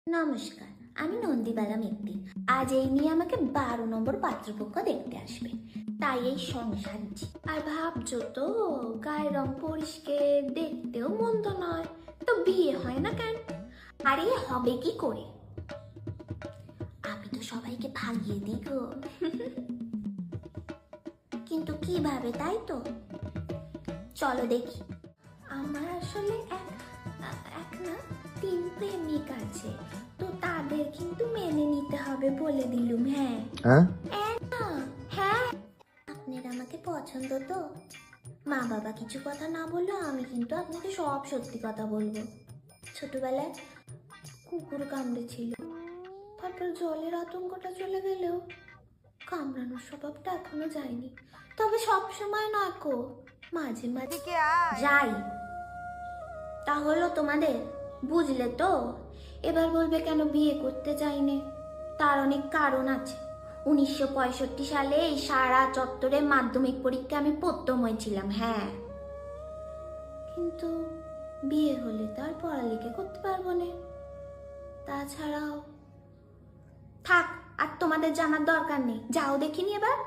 নমস্কার, আমি নন্দীবালা মিত্তি। আজ এই নিয়ে আমাকে 12 নম্বর পাত্রপক্ষ দেখতে আসবে, তাই এই সংসারছি। আর ভাবছো তো গায়ের রং পরিষ্কার, দেখতেও মন্দ নয়, তো বিয়ে হয় না কেন? আরে হবে কি করে? আমি তো সবাইকে ভাগিয়ে দিই গো। কিন্তু কিভাবে, তাই তো? চলো দেখি। আমার আসলে এক না 3 প্রেমিক আছে, তো তাদের কিন্তু মেনে নিতে হবে বলে দিলুম। হ্যাঁ হ্যাঁ, আপনার আমাকে পছন্দ তো? মা বাবা কিছু কথা না বললেও আমি কিন্তু আপনাকে সব সত্যি কথা বলবো। ছোটবেলায় কুকুর কামড়েছিল, তারপর জলের আতঙ্কটা চলে গেলেও কামড়ানোর স্বভাবটা এখনো যায়নি। তবে সব সময় না কো, মাঝে মাঝে যাই। তা হলো তোমাদের, বুঝলে তো? এবার বলবে কেন বিয়ে করতে চাইনে? তার অনেক কারণ আছে। 1965 সালে এই সারা চত্বরে মাধ্যমিক পরীক্ষা আমি প্রথম হয়েছিলাম। হ্যাঁ, কিন্তু বিয়ে হলে তো আর পড়ালেখা করতে পারবো না। তাছাড়াও থাক, আর তোমাদের জানার দরকার নেই, যাও দেখিনি এবার।